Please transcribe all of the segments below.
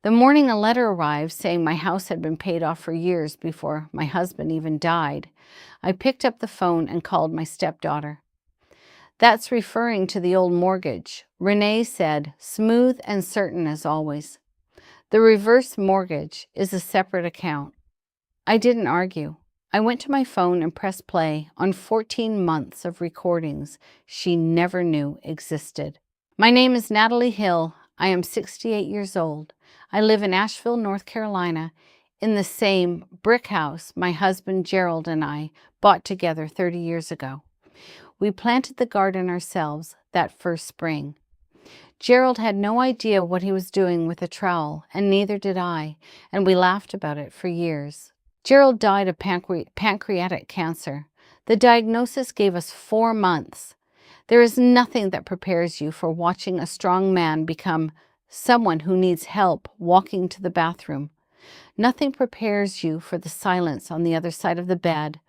The morning a letter arrived saying my house had been paid off for years before my husband even died, I picked up the phone and called my stepdaughter. "That's referring to the old mortgage," Renee said, smooth and certain as always. "The reverse mortgage is a separate account." I didn't argue. I went to my phone and pressed play on 14 months of recordings she never knew existed. "My name is Natalie Hill. I am 68 years old. I live in Asheville, North Carolina, in the same brick house my husband Gerald and I bought together 30 years ago. We planted the garden ourselves that first spring. Gerald had no idea what he was doing with a trowel, and neither did I, and we laughed about it for years. Gerald died of pancreatic cancer. The diagnosis gave us 4 months. There is nothing that prepares you for watching a strong man become someone who needs help walking to the bathroom. Nothing prepares you for the silence on the other side of the bed,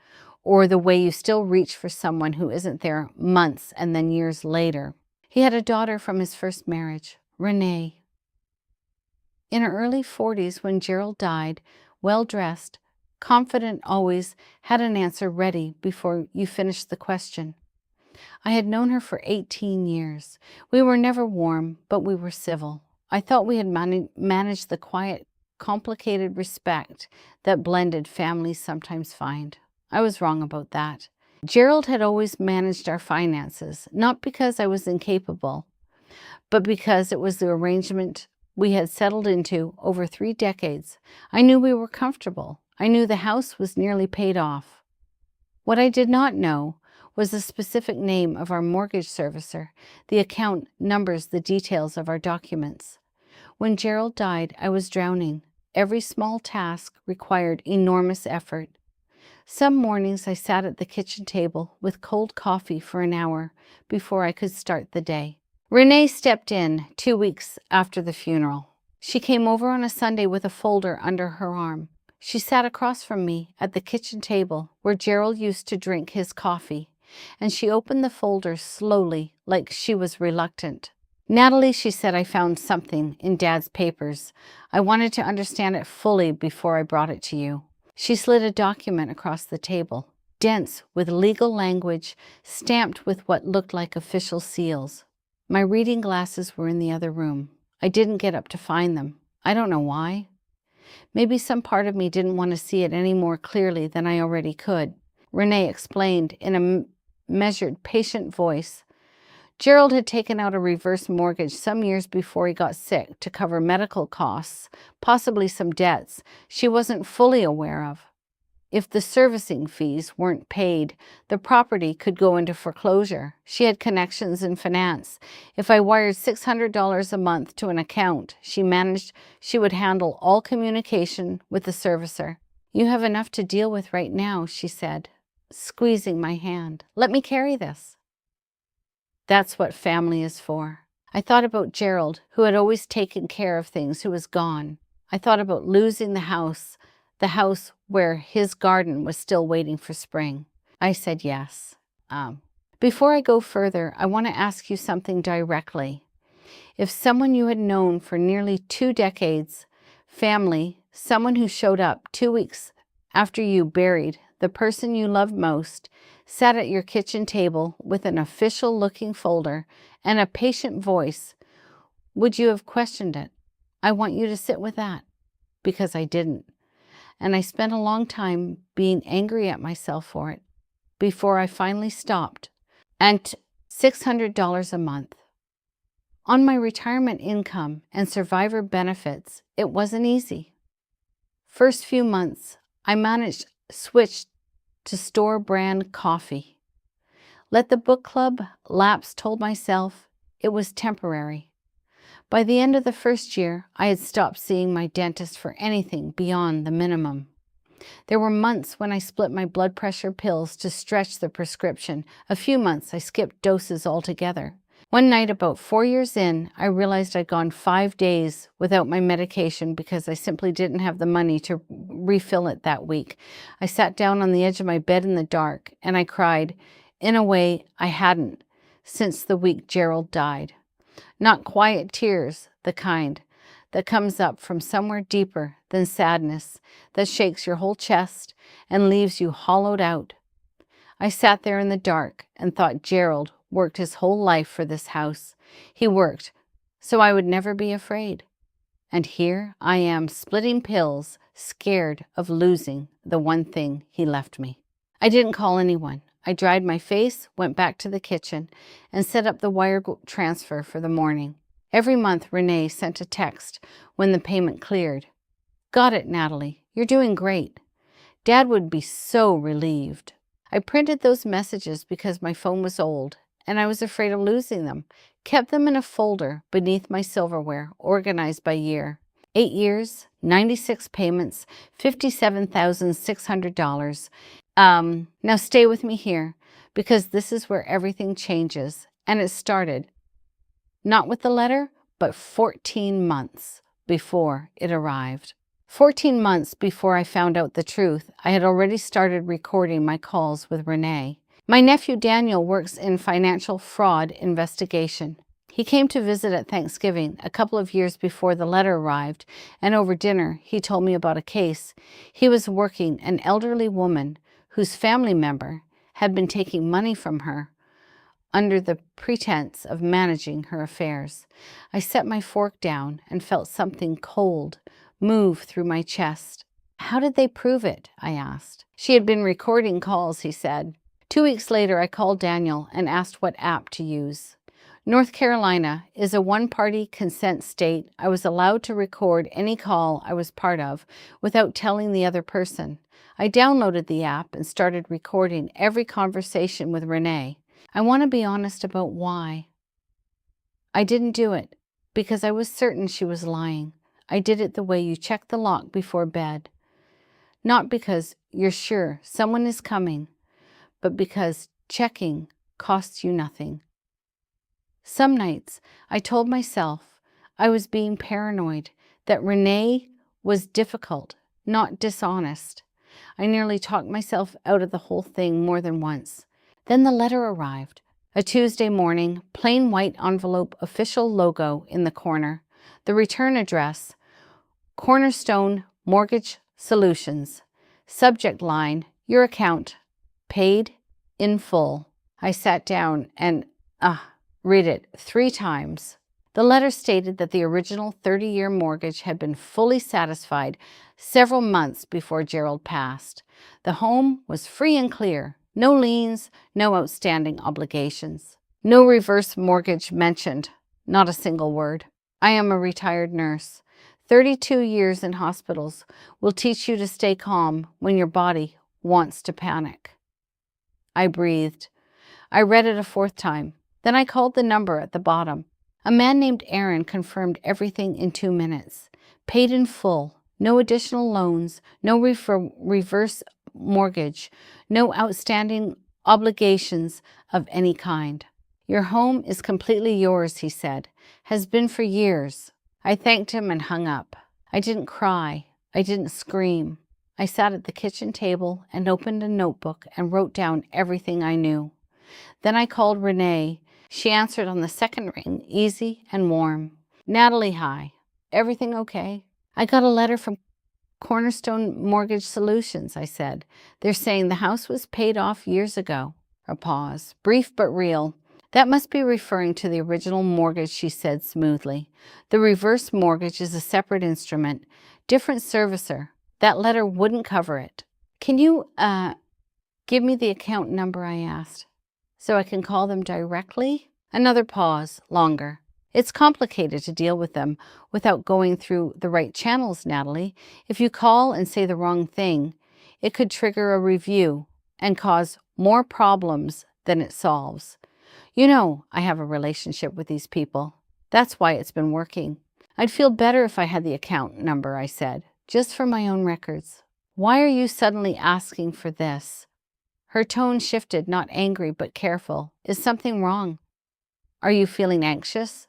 or the way you still reach for someone who isn't there months and then years later. He had a daughter from his first marriage, Renee. In her early 40s when Gerald died, well-dressed, confident always, had an answer ready before you finished the question. I had known her for 18 years. We were never warm, but we were civil. I thought we had managed the quiet, complicated respect that blended families sometimes find. I was wrong about that. Gerald had always managed our finances, not because I was incapable, but because it was the arrangement we had settled into over 3 decades. I knew we were comfortable. I knew the house was nearly paid off. What I did not know was the specific name of our mortgage servicer, the account numbers, the details of our documents. When Gerald died, I was drowning. Every small task required enormous effort. Some mornings I sat at the kitchen table with cold coffee for an hour before I could start the day. Renee stepped in 2 weeks after the funeral. She came over on a Sunday with a folder under her arm. She sat across from me at the kitchen table where Gerald used to drink his coffee, and she opened the folder slowly, like she was reluctant. "Natalie," she said, "I found something in Dad's papers. I wanted to understand it fully before I brought it to you." She slid a document across the table, dense with legal language, stamped with what looked like official seals. My reading glasses were in the other room. I didn't get up to find them. I don't know why. Maybe some part of me didn't want to see it any more clearly than I already could. Renee explained in a measured, patient voice. Gerald had taken out a reverse mortgage some years before he got sick to cover medical costs, possibly some debts she wasn't fully aware of. If the servicing fees weren't paid, the property could go into foreclosure. She had connections in finance. If I wired $600 a month to an account she managed, she would handle all communication with the servicer. "You have enough to deal with right now," she said, squeezing my hand. "Let me carry this." That's what family is for. I thought about Gerald, who had always taken care of things, who was gone. I thought about losing the house where his garden was still waiting for spring. I said yes. Before I go further, I want to ask you something directly. If someone you had known for nearly 2 decades, family, someone who showed up 2 weeks after you buried the person you loved most, sat at your kitchen table with an official-looking folder and a patient voice, would you have questioned it? I want you to sit with that, because I didn't. And I spent a long time being angry at myself for it, before I finally stopped. And $600 a month. On my retirement income and survivor benefits, it wasn't easy. First few months, I switched to store brand coffee. Let the book club lapse, told myself it was temporary. By the end of the first year, I had stopped seeing my dentist for anything beyond the minimum. There were months when I split my blood pressure pills to stretch the prescription. A few months I skipped doses altogether. One night, about 4 years in, I realized I'd gone 5 days without my medication because I simply didn't have the money to refill it that week. I sat down on the edge of my bed in the dark and I cried in a way I hadn't since the week Gerald died. Not quiet tears, the kind that comes up from somewhere deeper than sadness, that shakes your whole chest and leaves you hollowed out. I sat there in the dark and thought Gerald worked his whole life for this house. He worked so I would never be afraid. And here I am splitting pills, scared of losing the one thing he left me. I didn't call anyone. I dried my face, went back to the kitchen, and set up the wire transfer for the morning. Every month, Renee sent a text when the payment cleared. "Got it, Natalie. You're doing great." Dad would be so relieved. I printed those messages because my phone was old, and I was afraid of losing them. Kept them in a folder beneath my silverware, organized by year. 8 years, 96 payments, $57,600. Now stay with me here, because this is where everything changes. And it started, not with the letter, but 14 months before it arrived. 14 months before I found out the truth, I had already started recording my calls with Renee. My nephew Daniel works in financial fraud investigation. He came to visit at Thanksgiving a couple of years before the letter arrived, and over dinner he told me about a case. He was working an elderly woman whose family member had been taking money from her under the pretense of managing her affairs. I set my fork down and felt something cold move through my chest. "How did they prove it?" I asked. "She had been recording calls," he said. 2 weeks later, I called Daniel and asked what app to use. North Carolina is a one-party consent state. I was allowed to record any call I was part of without telling the other person. I downloaded the app and started recording every conversation with Renee. I want to be honest about why. I didn't do it because I was certain she was lying. I did it the way you check the lock before bed. Not because you're sure someone is coming, but because checking costs you nothing. Some nights I told myself I was being paranoid, that Renee was difficult, not dishonest. I nearly talked myself out of the whole thing more than once. Then the letter arrived. A Tuesday morning, plain white envelope, official logo in the corner. The return address, Cornerstone Mortgage Solutions. Subject line, your account, paid in full. I sat down and, read it 3 times. The letter stated that the original 30-year mortgage had been fully satisfied several months before Gerald passed. The home was free and clear. No liens, no outstanding obligations. No reverse mortgage mentioned, not a single word. I am a retired nurse. 32 years in hospitals will teach you to stay calm when your body wants to panic. I breathed. I read it a 4th time. Then I called the number at the bottom. A man named Aaron confirmed everything in 2 minutes. Paid in full, no additional loans, no reverse mortgage, no outstanding obligations of any kind. Your home is completely yours, he said. Has been for years. I thanked him and hung up. I didn't cry. I didn't scream. I sat at the kitchen table and opened a notebook and wrote down everything I knew. Then I called Renee. She answered on the 2nd ring, easy and warm. "Natalie, hi. Everything okay?" "I got a letter from Cornerstone Mortgage Solutions," I said. "They're saying the house was paid off years ago." A pause, brief but real. "That must be referring to the original mortgage," she said smoothly. "The reverse mortgage is a separate instrument, different servicer. That letter wouldn't cover it." "Can you, give me the account number?" I asked. "So I can call them directly?" Another pause, longer. "It's complicated to deal with them without going through the right channels, Natalie. If you call and say the wrong thing, it could trigger a review and cause more problems than it solves. You know, I have a relationship with these people. That's why it's been working." "I'd feel better if I had the account number," I said, "just for my own records." "Why are you suddenly asking for this?" Her tone shifted, not angry, but careful. "Is something wrong? Are you feeling anxious?"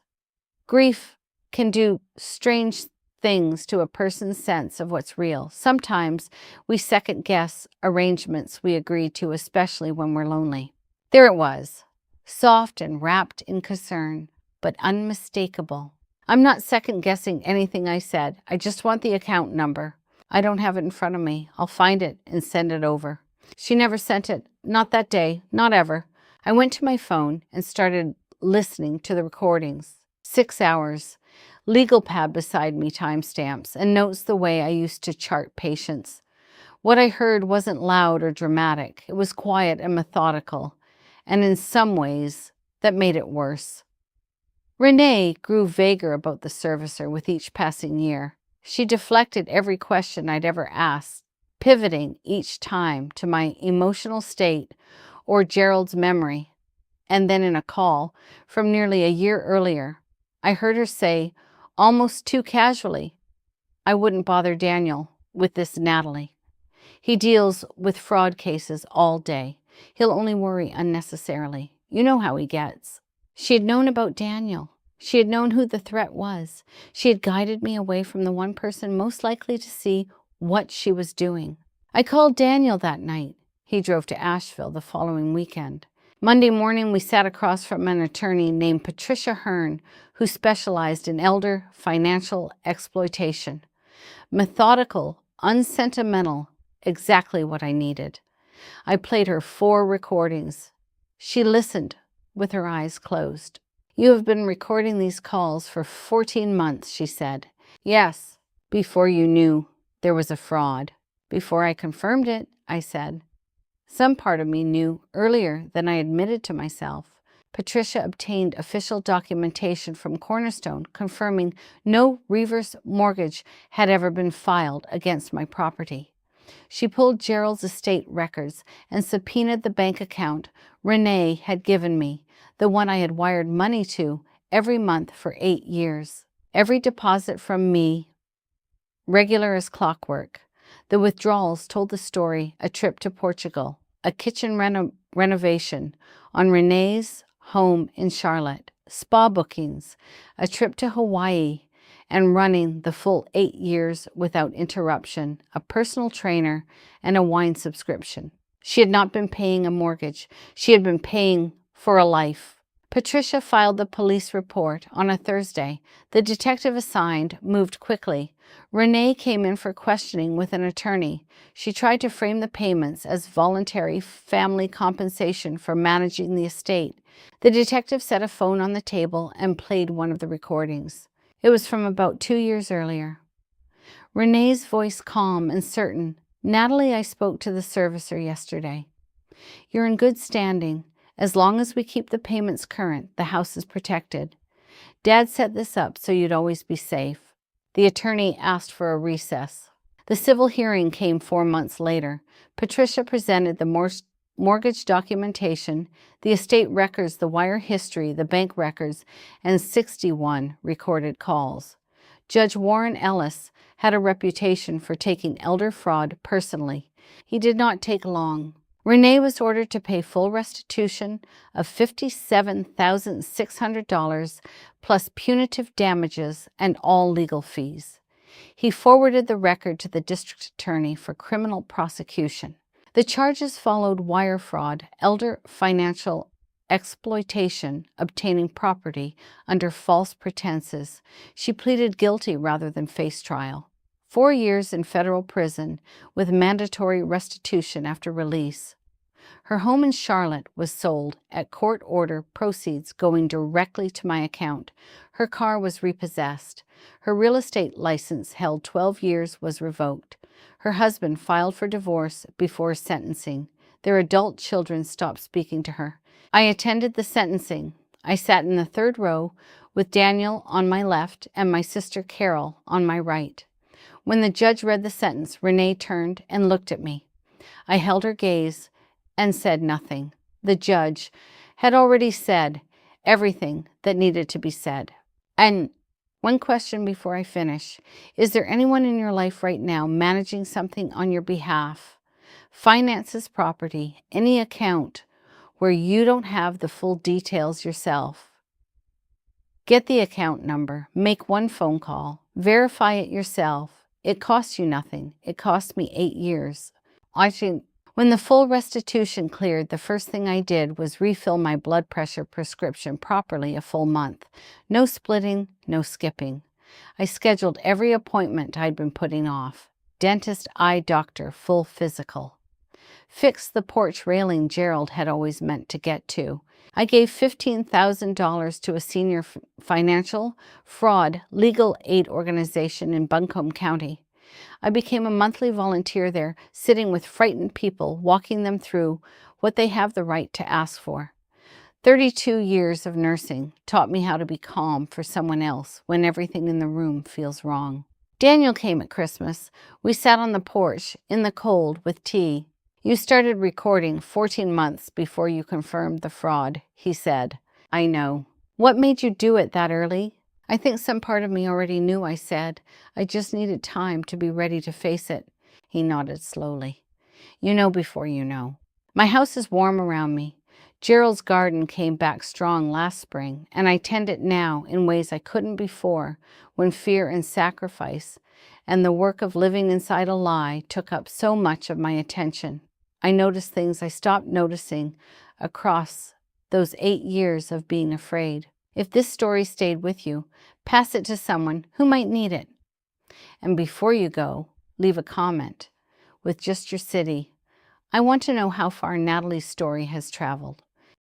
Grief can do strange things to a person's sense of what's real. Sometimes we second-guess arrangements we agreed to, especially when we're lonely. There it was, soft and wrapped in concern, but unmistakable. I'm not second-guessing anything I said. I just want the account number. I don't have it in front of me. I'll find it and send it over. She never sent it. Not that day. Not ever. I went to my phone and started listening to the recordings. 6 hours. Legal pad beside me, timestamps, and notes the way I used to chart patients. What I heard wasn't loud or dramatic. It was quiet and methodical, and in some ways, that made it worse. Renee grew vaguer about the servicer with each passing year. She deflected every question I'd ever asked, pivoting each time to my emotional state or Gerald's memory. And then in a call from nearly a year earlier, I heard her say, almost too casually, I wouldn't bother Daniel with this Natalie. He deals with fraud cases all day. He'll only worry unnecessarily. You know how he gets. She had known about Daniel. She had known who the threat was. She had guided me away from the one person most likely to see what she was doing. I called Daniel that night. He drove to Asheville the following weekend. Monday morning, we sat across from an attorney named Patricia Hearn, who specialized in elder financial exploitation. Methodical, unsentimental, exactly what I needed. I played her 4 recordings. She listened with her eyes closed. You have been recording these calls for 14 months, she said. Yes, before you knew there was a fraud. Before I confirmed it, I said. Some part of me knew earlier than I admitted to myself. Patricia obtained official documentation from Cornerstone confirming no reverse mortgage had ever been filed against my property. She pulled Gerald's estate records and subpoenaed the bank account Renee had given me, the one I had wired money to every month for 8 years. Every deposit from me, regular as clockwork. The withdrawals told the story: a trip to Portugal, a kitchen renovation on Renee's home in Charlotte, spa bookings, a trip to Hawaii, and running the full 8 years without interruption, a personal trainer, and a wine subscription. She had not been paying a mortgage. She had been paying for a life. Patricia filed the police report on a Thursday. The detective assigned moved quickly. Renee came in for questioning with an attorney. She tried to frame the payments as voluntary family compensation for managing the estate. The detective set a phone on the table and played one of the recordings. It was from about 2 years earlier. Renee's voice calm and certain. Natalie, I spoke to the servicer yesterday. You're in good standing. As long as we keep the payments current, the house is protected. Dad set this up so you'd always be safe. The attorney asked for a recess. The civil hearing came 4 months later. Patricia presented the mortgage documentation, the estate records, the wire history, the bank records, and 61 recorded calls. Judge Warren Ellis had a reputation for taking elder fraud personally. He did not take long. Renee was ordered to pay full restitution of $57,600 plus punitive damages and all legal fees. He forwarded the record to the district attorney for criminal prosecution. The charges followed wire fraud, elder financial exploitation, obtaining property under false pretenses. She pleaded guilty rather than face trial. 4 years in federal prison with mandatory restitution after release. Her home in Charlotte was sold at court order, proceeds going directly to my account. Her car was repossessed. Her real estate license held 12 years was revoked. Her husband filed for divorce before sentencing. Their adult children stopped speaking to her. I attended the sentencing. I sat in the 3rd row with Daniel on my left and my sister Carol on my right. When the judge read the sentence, Renee turned and looked at me. I held her gaze and said nothing. The judge had already said everything that needed to be said. And one question before I finish. Is there anyone in your life right now managing something on your behalf? Finances, property, any account where you don't have the full details yourself? Get the account number. Make one phone call. Verify it yourself. It costs you nothing. It cost me 8 years. When the full restitution cleared, the first thing I did was refill my blood pressure prescription properly a full month. No splitting, no skipping. I scheduled every appointment I'd been putting off. Dentist, eye doctor, full physical. Fixed the porch railing Gerald had always meant to get to. I gave $15,000 to a senior financial fraud legal aid organization in Buncombe County. I became a monthly volunteer there, sitting with frightened people, walking them through what they have the right to ask for. 32 years of nursing taught me how to be calm for someone else when everything in the room feels wrong. Daniel came at Christmas. We sat on the porch in the cold with tea. "You started recording 14 months before you confirmed the fraud," he said. "I know." "What made you do it that early?" "I think some part of me already knew," I said. "I just needed time to be ready to face it." He nodded slowly. "You know before you know." My house is warm around me. Gerald's garden came back strong last spring, and I tend it now in ways I couldn't before, when fear and sacrifice and the work of living inside a lie took up so much of my attention. I noticed things I stopped noticing across those 8 years of being afraid. If this story stayed with you, pass it to someone who might need it. And before you go, leave a comment with just your city. I want to know how far Natalie's story has traveled.